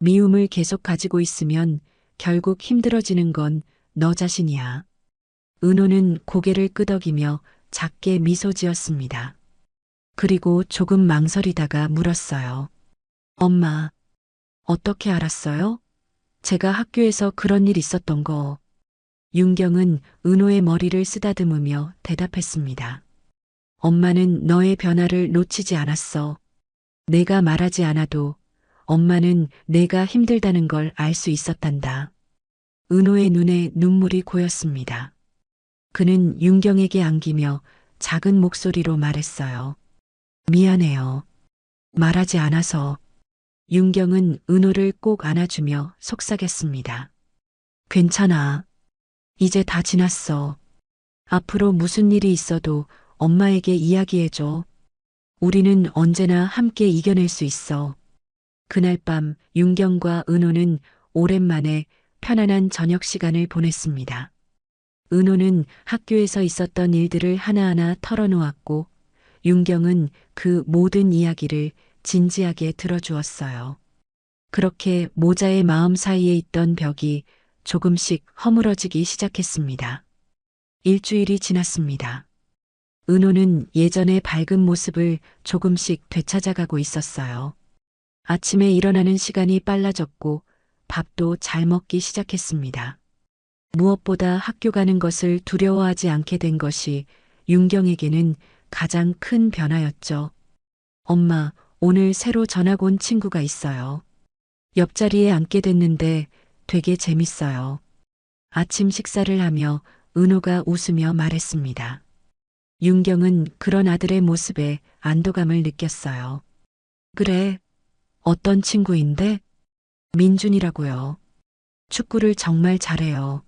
미움을 계속 가지고 있으면 결국 힘들어지는 건 너 자신이야. 은호는 고개를 끄덕이며 작게 미소 지었습니다. 그리고 조금 망설이다가 물었어요. 엄마, 어떻게 알았어요? 제가 학교에서 그런 일 있었던 거. 윤경은 은호의 머리를 쓰다듬으며 대답했습니다. 엄마는 너의 변화를 놓치지 않았어. 내가 말하지 않아도 엄마는 내가 힘들다는 걸 알 수 있었단다. 은호의 눈에 눈물이 고였습니다. 그는 윤경에게 안기며 작은 목소리로 말했어요. 미안해요. 말하지 않아서. 윤경은 은호를 꼭 안아주며 속삭였습니다. 괜찮아. 이제 다 지났어. 앞으로 무슨 일이 있어도 엄마에게 이야기해줘. 우리는 언제나 함께 이겨낼 수 있어. 그날 밤 윤경과 은호는 오랜만에 편안한 저녁 시간을 보냈습니다. 은호는 학교에서 있었던 일들을 하나하나 털어놓았고 윤경은 그 모든 이야기를 진지하게 들어주었어요. 그렇게 모자의 마음 사이에 있던 벽이 조금씩 허물어지기 시작했습니다. 일주일이 지났습니다. 은호는 예전의 밝은 모습을 조금씩 되찾아가고 있었어요. 아침에 일어나는 시간이 빨라졌고 밥도 잘 먹기 시작했습니다. 무엇보다 학교 가는 것을 두려워하지 않게 된 것이 윤경에게는 가장 큰 변화였죠. 엄마, 오늘 새로 전학 온 친구가 있어요. 옆자리에 앉게 됐는데 되게 재밌어요. 아침 식사를 하며 은호가 웃으며 말했습니다. 윤경은 그런 아들의 모습에 안도감을 느꼈어요. 그래, 어떤 친구인데? 민준이라고요. 축구를 정말 잘해요.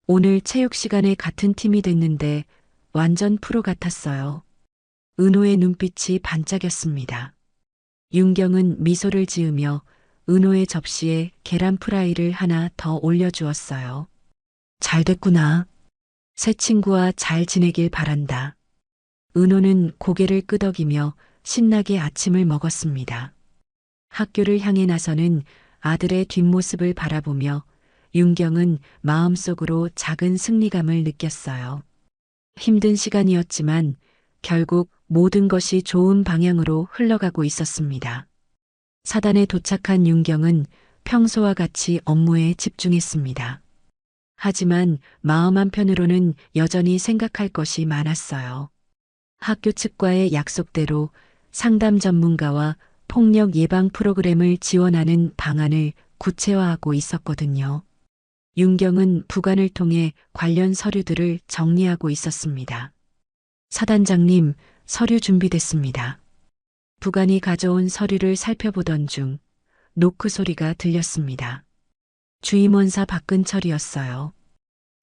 오늘 체육 시간에 같은 팀이 됐는데 완전 프로 같았어요. 은호의 눈빛이 반짝였습니다. 윤경은 미소를 지으며 은호의 접시에 계란 프라이를 하나 더 올려주었어요. 잘 됐구나. 새 친구와 잘 지내길 바란다. 은호는 고개를 끄덕이며 신나게 아침을 먹었습니다. 학교를 향해 나서는 아들의 뒷모습을 바라보며 윤경은 마음속으로 작은 승리감을 느꼈어요. 힘든 시간이었지만 결국 모든 것이 좋은 방향으로 흘러가고 있었습니다. 사단에 도착한 윤경은 평소와 같이 업무에 집중했습니다. 하지만 마음 한편으로는 여전히 생각할 것이 많았어요. 학교 측과의 약속대로 상담 전문가와 폭력 예방 프로그램을 지원하는 방안을 구체화하고 있었거든요. 윤경은 부관을 통해 관련 서류들을 정리하고 있었습니다. 사단장님, 서류 준비됐습니다. 부관이 가져온 서류를 살펴보던 중 노크 소리가 들렸습니다. 주임원사 박근철이었어요.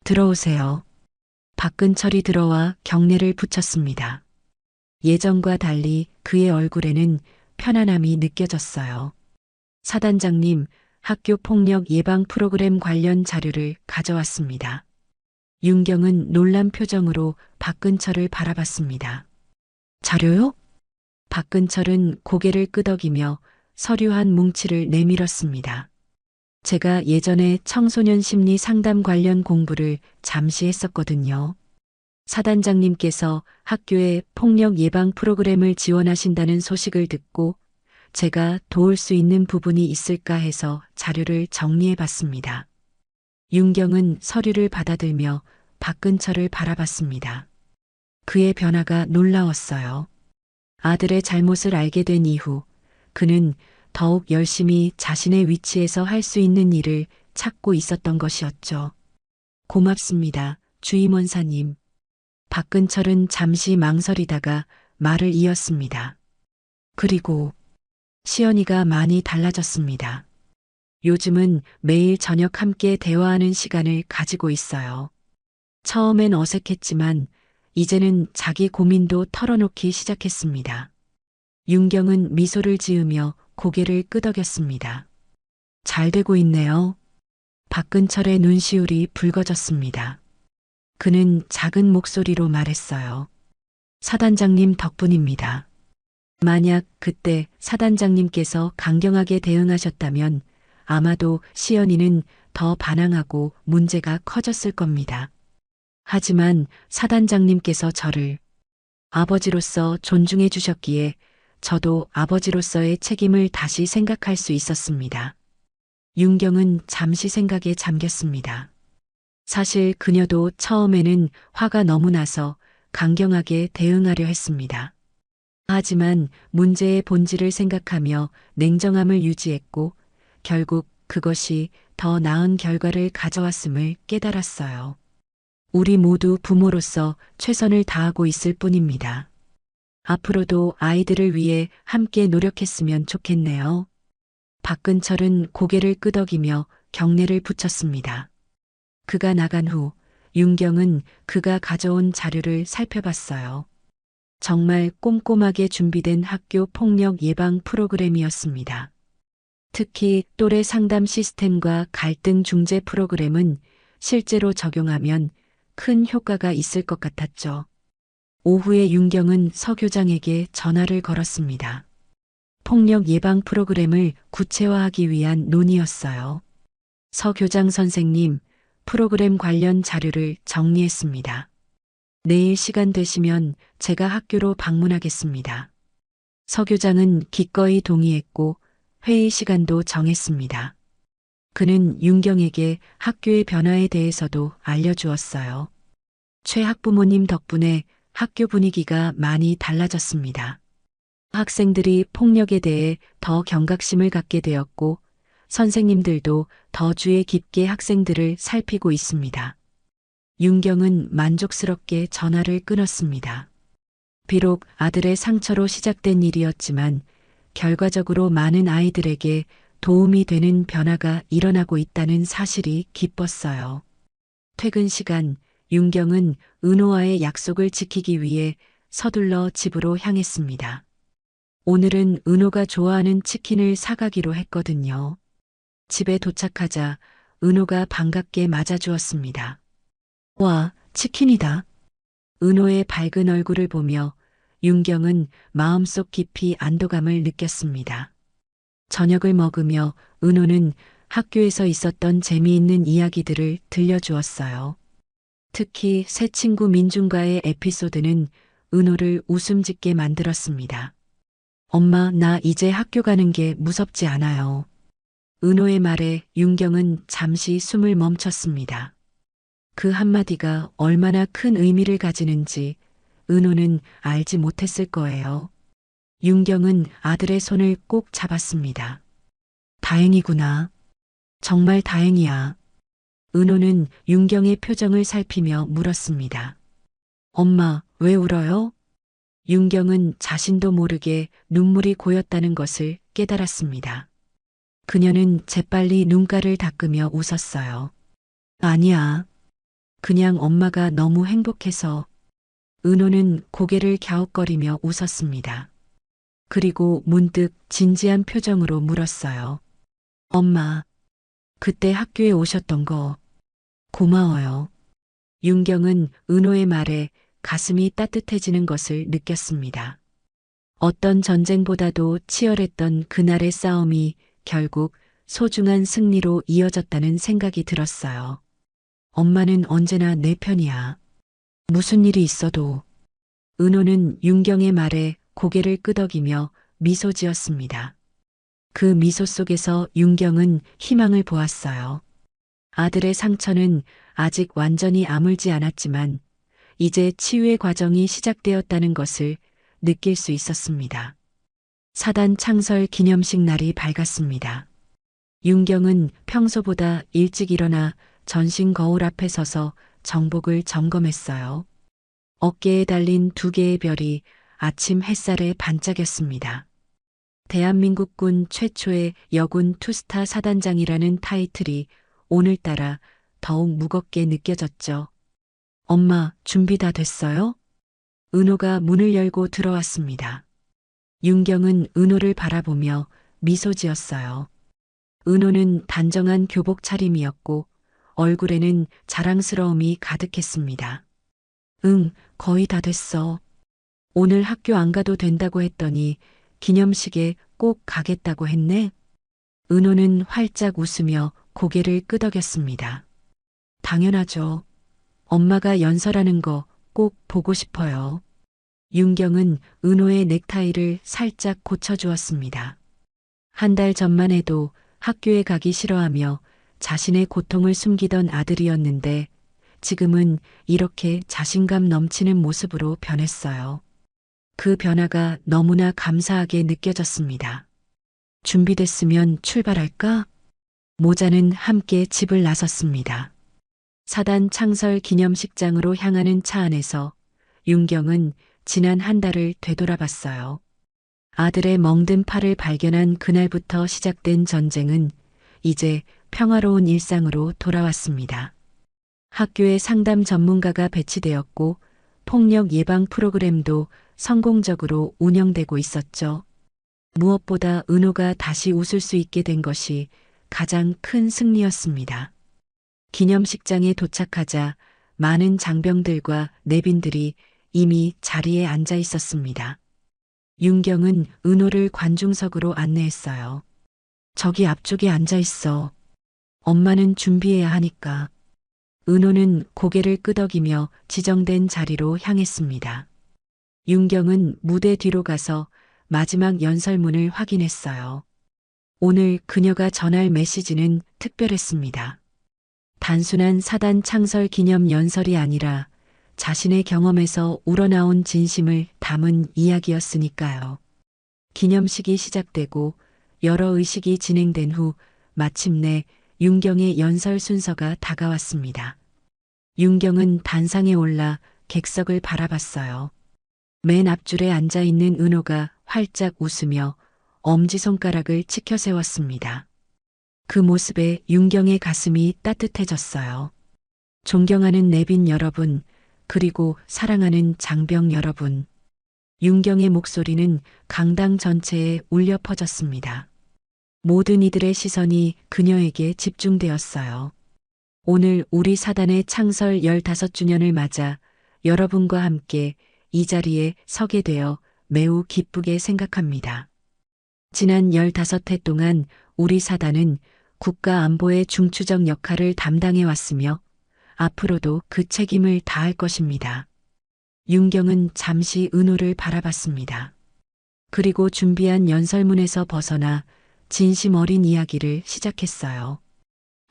들어오세요. 박근철이 들어와 경례를 붙였습니다. 예전과 달리 그의 얼굴에는 편안함이 느껴졌어요. 사단장님, 학교 폭력 예방 프로그램 관련 자료를 가져왔습니다. 윤경은 놀란 표정으로 박근철을 바라봤습니다. 자료요? 박근철은 고개를 끄덕이며 서류 한 뭉치를 내밀었습니다. 제가 예전에 청소년 심리 상담 관련 공부를 잠시 했었거든요. 사단장님께서 학교에 폭력 예방 프로그램을 지원하신다는 소식을 듣고 제가 도울 수 있는 부분이 있을까 해서 자료를 정리해 봤습니다. 윤경은 서류를 받아들며 박근철을 바라봤습니다. 그의 변화가 놀라웠어요. 아들의 잘못을 알게 된 이후 그는 더욱 열심히 자신의 위치에서 할 수 있는 일을 찾고 있었던 것이었죠. 고맙습니다, 주임원사님. 박근철은 잠시 망설이다가 말을 이었습니다. 그리고 시연이가 많이 달라졌습니다. 요즘은 매일 저녁 함께 대화하는 시간을 가지고 있어요. 처음엔 어색했지만 이제는 자기 고민도 털어놓기 시작했습니다. 윤경은 미소를 지으며 고개를 끄덕였습니다. 잘 되고 있네요. 박근철의 눈시울이 붉어졌습니다. 그는 작은 목소리로 말했어요. 사단장님 덕분입니다. 만약 그때 사단장님께서 강경하게 대응하셨다면 아마도 시연이는 더 반항하고 문제가 커졌을 겁니다. 하지만 사단장님께서 저를 아버지로서 존중해 주셨기에 저도 아버지로서의 책임을 다시 생각할 수 있었습니다. 윤경은 잠시 생각에 잠겼습니다. 사실 그녀도 처음에는 화가 너무 나서 강경하게 대응하려 했습니다. 하지만 문제의 본질을 생각하며 냉정함을 유지했고 결국 그것이 더 나은 결과를 가져왔음을 깨달았어요. 우리 모두 부모로서 최선을 다하고 있을 뿐입니다. 앞으로도 아이들을 위해 함께 노력했으면 좋겠네요. 박근철은 고개를 끄덕이며 경례를 붙였습니다. 그가 나간 후 윤경은 그가 가져온 자료를 살펴봤어요. 정말 꼼꼼하게 준비된 학교 폭력 예방 프로그램이었습니다. 특히 또래 상담 시스템과 갈등 중재 프로그램은 실제로 적용하면 큰 효과가 있을 것 같았죠. 오후에 윤경은 서 교장에게 전화를 걸었습니다. 폭력 예방 프로그램을 구체화하기 위한 논의였어요. 서 교장 선생님, 프로그램 관련 자료를 정리했습니다. 내일 시간 되시면 제가 학교로 방문하겠습니다. 서 교장은 기꺼이 동의했고 회의 시간도 정했습니다. 그는 윤경에게 학교의 변화에 대해서도 알려주었어요. 최 학부모님 덕분에 학교 분위기가 많이 달라졌습니다. 학생들이 폭력에 대해 더 경각심을 갖게 되었고 선생님들도 더 주의 깊게 학생들을 살피고 있습니다. 윤경은 만족스럽게 전화를 끊었습니다. 비록 아들의 상처로 시작된 일이었지만 결과적으로 많은 아이들에게 도움이 되는 변화가 일어나고 있다는 사실이 기뻤어요. 퇴근 시간, 윤경은 은호와의 약속을 지키기 위해 서둘러 집으로 향했습니다. 오늘은 은호가 좋아하는 치킨을 사가기로 했거든요. 집에 도착하자 은호가 반갑게 맞아주었습니다. 와, 치킨이다. 은호의 밝은 얼굴을 보며 윤경은 마음속 깊이 안도감을 느꼈습니다. 저녁을 먹으며 은호는 학교에서 있었던 재미있는 이야기들을 들려주었어요. 특히 새 친구 민준과의 에피소드는 은호를 웃음 짓게 만들었습니다. 엄마, 나 이제 학교 가는 게 무섭지 않아요. 은호의 말에 윤경은 잠시 숨을 멈췄습니다. 그 한마디가 얼마나 큰 의미를 가지는지 은호는 알지 못했을 거예요. 윤경은 아들의 손을 꼭 잡았습니다. 다행이구나. 정말 다행이야. 은호는 윤경의 표정을 살피며 물었습니다. 엄마, 왜 울어요? 윤경은 자신도 모르게 눈물이 고였다는 것을 깨달았습니다. 그녀는 재빨리 눈가를 닦으며 웃었어요. 아니야. 그냥 엄마가 너무 행복해서. 은호는 고개를 갸웃거리며 웃었습니다. 그리고 문득 진지한 표정으로 물었어요. 엄마, 그때 학교에 오셨던 거 고마워요. 윤경은 은호의 말에 가슴이 따뜻해지는 것을 느꼈습니다. 어떤 전쟁보다도 치열했던 그날의 싸움이 결국 소중한 승리로 이어졌다는 생각이 들었어요. 엄마는 언제나 내 편이야. 무슨 일이 있어도. 은호는 윤경의 말에 고개를 끄덕이며 미소 지었습니다. 그 미소 속에서 윤경은 희망을 보았어요. 아들의 상처는 아직 완전히 아물지 않았지만 이제 치유의 과정이 시작되었다는 것을 느낄 수 있었습니다. 사단 창설 기념식 날이 밝았습니다. 윤경은 평소보다 일찍 일어나 전신 거울 앞에 서서 정복을 점검했어요. 어깨에 달린 두 개의 별이 아침 햇살에 반짝였습니다. 대한민국군 최초의 여군 투스타 사단장이라는 타이틀이 오늘따라 더욱 무겁게 느껴졌죠. 엄마, 준비 다 됐어요? 은호가 문을 열고 들어왔습니다. 윤경은 은호를 바라보며 미소 지었어요. 은호는 단정한 교복 차림이었고 얼굴에는 자랑스러움이 가득했습니다. 응, 거의 다 됐어. 오늘 학교 안 가도 된다고 했더니 기념식에 꼭 가겠다고 했네. 은호는 활짝 웃으며 고개를 끄덕였습니다. 당연하죠. 엄마가 연설하는 거 꼭 보고 싶어요. 윤경은 은호의 넥타이를 살짝 고쳐주었습니다. 한 달 전만 해도 학교에 가기 싫어하며 자신의 고통을 숨기던 아들이었는데 지금은 이렇게 자신감 넘치는 모습으로 변했어요. 그 변화가 너무나 감사하게 느껴졌습니다. 준비됐으면 출발할까? 모자는 함께 집을 나섰습니다. 사단 창설 기념식장으로 향하는 차 안에서 윤경은 지난 한 달을 되돌아봤어요. 아들의 멍든 팔을 발견한 그날부터 시작된 전쟁은 이제 평화로운 일상으로 돌아왔습니다. 학교에 상담 전문가가 배치되었고 폭력 예방 프로그램도 성공적으로 운영되고 있었죠. 무엇보다 은호가 다시 웃을 수 있게 된 것이 가장 큰 승리였습니다. 기념식장에 도착하자 많은 장병들과 내빈들이 이미 자리에 앉아 있었습니다. 윤경은 은호를 관중석으로 안내했어요. 저기 앞쪽에 앉아 있어. 엄마는 준비해야 하니까. 은호는 고개를 끄덕이며 지정된 자리로 향했습니다. 윤경은 무대 뒤로 가서 마지막 연설문을 확인했어요. 오늘 그녀가 전할 메시지는 특별했습니다. 단순한 사단 창설 기념 연설이 아니라 자신의 경험에서 우러나온 진심을 담은 이야기였으니까요. 기념식이 시작되고 여러 의식이 진행된 후 마침내 윤경의 연설 순서가 다가왔습니다. 윤경은 단상에 올라 객석을 바라봤어요. 맨 앞줄에 앉아 있는 은호가 활짝 웃으며 엄지손가락을 치켜 세웠습니다. 그 모습에 윤경의 가슴이 따뜻해졌어요. 존경하는 내빈 여러분, 그리고 사랑하는 장병 여러분. 윤경의 목소리는 강당 전체에 울려 퍼졌습니다. 모든 이들의 시선이 그녀에게 집중되었어요. 오늘 우리 사단의 창설 15주년을 맞아 여러분과 함께 이 자리에 서게 되어 매우 기쁘게 생각합니다. 지난 15해 동안 우리 사단은 국가 안보의 중추적 역할을 담당해 왔으며 앞으로도 그 책임을 다할 것입니다. 윤경은 잠시 은호를 바라봤습니다. 그리고 준비한 연설문에서 벗어나 진심 어린 이야기를 시작했어요.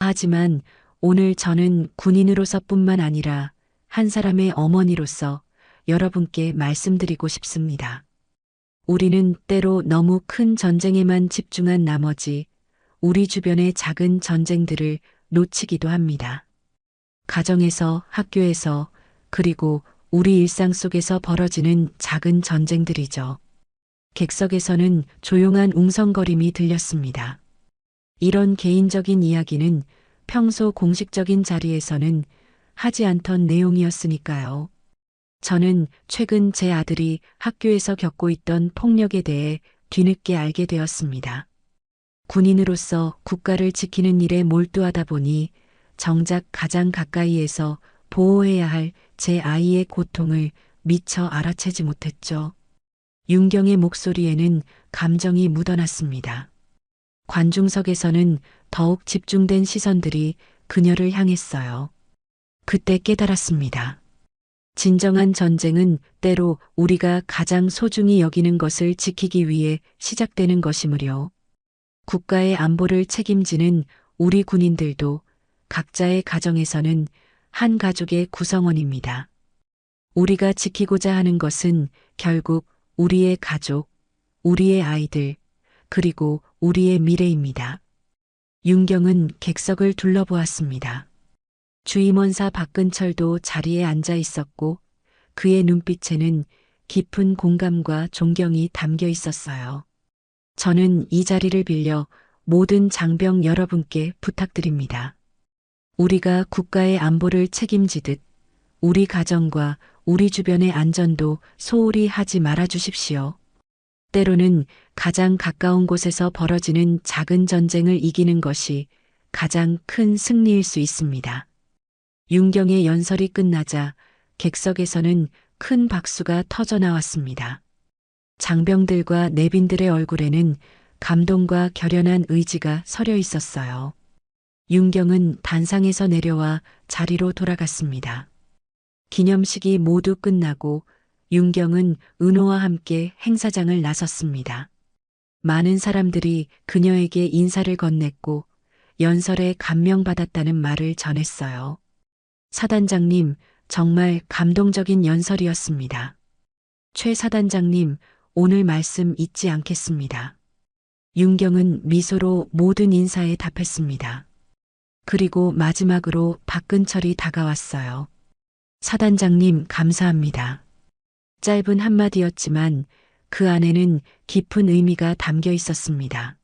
하지만 오늘 저는 군인으로서뿐만 아니라 한 사람의 어머니로서 여러분께 말씀드리고 싶습니다. 우리는 때로 너무 큰 전쟁에만 집중한 나머지 우리 주변의 작은 전쟁들을 놓치기도 합니다. 가정에서, 학교에서, 그리고 우리 일상 속에서 벌어지는 작은 전쟁들이죠. 객석에서는 조용한 웅성거림이 들렸습니다. 이런 개인적인 이야기는 평소 공식적인 자리에서는 하지 않던 내용이었으니까요. 저는 최근 제 아들이 학교에서 겪고 있던 폭력에 대해 뒤늦게 알게 되었습니다. 군인으로서 국가를 지키는 일에 몰두하다 보니 정작 가장 가까이에서 보호해야 할 제 아이의 고통을 미처 알아채지 못했죠. 윤경의 목소리에는 감정이 묻어났습니다. 관중석에서는 더욱 집중된 시선들이 그녀를 향했어요. 그때 깨달았습니다. 진정한 전쟁은 때로 우리가 가장 소중히 여기는 것을 지키기 위해 시작되는 것이므려. 국가의 안보를 책임지는 우리 군인들도 각자의 가정에서는 한 가족의 구성원입니다. 우리가 지키고자 하는 것은 결국 우리의 가족, 우리의 아이들, 그리고 우리의 미래입니다. 윤경은 객석을 둘러보았습니다. 주임원사 박근철도 자리에 앉아 있었고 그의 눈빛에는 깊은 공감과 존경이 담겨 있었어요. 저는 이 자리를 빌려 모든 장병 여러분께 부탁드립니다. 우리가 국가의 안보를 책임지듯 우리 가정과 우리 주변의 안전도 소홀히 하지 말아 주십시오. 때로는 가장 가까운 곳에서 벌어지는 작은 전쟁을 이기는 것이 가장 큰 승리일 수 있습니다. 윤경의 연설이 끝나자 객석에서는 큰 박수가 터져 나왔습니다. 장병들과 내빈들의 얼굴에는 감동과 결연한 의지가 서려 있었어요. 윤경은 단상에서 내려와 자리로 돌아갔습니다. 기념식이 모두 끝나고 윤경은 은호와 함께 행사장을 나섰습니다. 많은 사람들이 그녀에게 인사를 건넸고 연설에 감명받았다는 말을 전했어요. 사단장님, 정말 감동적인 연설이었습니다. 최 사단장님, 오늘 말씀 잊지 않겠습니다. 윤경은 미소로 모든 인사에 답했습니다. 그리고 마지막으로 박근철이 다가왔어요. 사단장님, 감사합니다. 짧은 한마디였지만 그 안에는 깊은 의미가 담겨 있었습니다.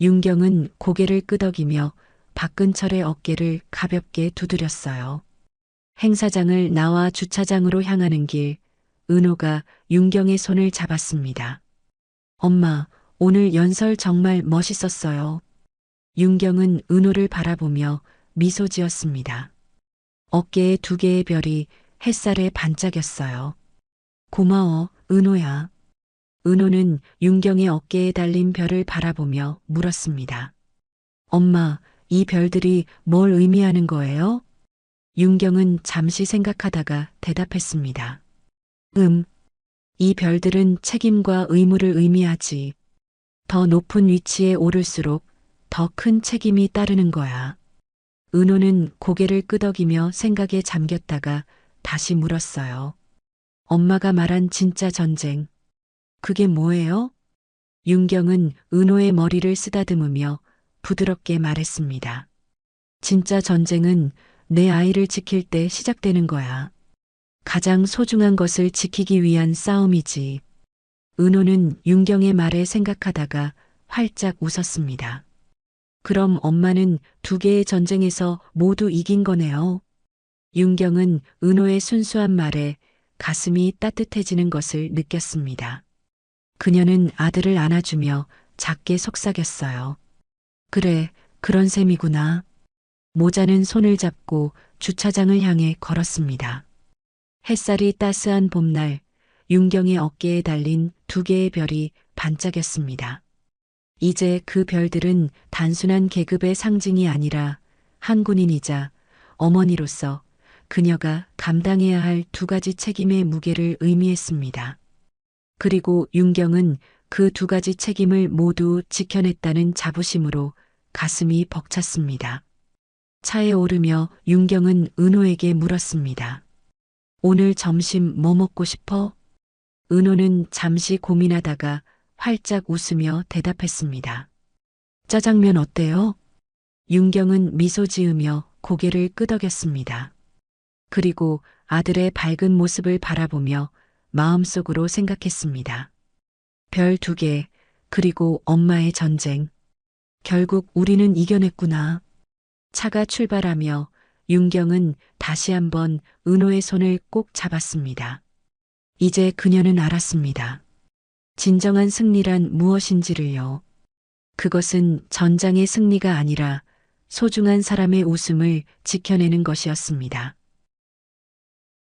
윤경은 고개를 끄덕이며 박근철의 어깨를 가볍게 두드렸어요. 행사장을 나와 주차장으로 향하는 길, 은호가 윤경의 손을 잡았습니다. 엄마, 오늘 연설 정말 멋있었어요. 윤경은 은호를 바라보며 미소 지었습니다. 어깨에 두 개의 별이 햇살에 반짝였어요. 고마워, 은호야. 은호는 윤경의 어깨에 달린 별을 바라보며 물었습니다. 엄마, 이 별들이 뭘 의미하는 거예요? 윤경은 잠시 생각하다가 대답했습니다. 이 별들은 책임과 의무를 의미하지. 더 높은 위치에 오를수록 더 큰 책임이 따르는 거야. 은호는 고개를 끄덕이며 생각에 잠겼다가 다시 물었어요. 엄마가 말한 진짜 전쟁. 그게 뭐예요? 윤경은 은호의 머리를 쓰다듬으며 부드럽게 말했습니다. 진짜 전쟁은 내 아이를 지킬 때 시작되는 거야. 가장 소중한 것을 지키기 위한 싸움이지. 은호는 윤경의 말에 생각하다가 활짝 웃었습니다. 그럼 엄마는 두 개의 전쟁에서 모두 이긴 거네요. 윤경은 은호의 순수한 말에 가슴이 따뜻해지는 것을 느꼈습니다. 그녀는 아들을 안아주며 작게 속삭였어요. 그래, 그런 셈이구나. 모자는 손을 잡고 주차장을 향해 걸었습니다. 햇살이 따스한 봄날, 윤경의 어깨에 달린 두 개의 별이 반짝였습니다. 이제 그 별들은 단순한 계급의 상징이 아니라 한 군인이자 어머니로서 그녀가 감당해야 할 두 가지 책임의 무게를 의미했습니다. 그리고 윤경은 그 두 가지 책임을 모두 지켜냈다는 자부심으로 가슴이 벅찼습니다. 차에 오르며 윤경은 은호에게 물었습니다. 오늘 점심 뭐 먹고 싶어? 은호는 잠시 고민하다가 활짝 웃으며 대답했습니다. 짜장면 어때요? 윤경은 미소 지으며 고개를 끄덕였습니다. 그리고 아들의 밝은 모습을 바라보며 마음속으로 생각했습니다. 별 두 개, 그리고 엄마의 전쟁. 결국 우리는 이겨냈구나. 차가 출발하며 윤경은 다시 한번 은호의 손을 꼭 잡았습니다. 이제 그녀는 알았습니다. 진정한 승리란 무엇인지를요. 그것은 전장의 승리가 아니라 소중한 사람의 웃음을 지켜내는 것이었습니다.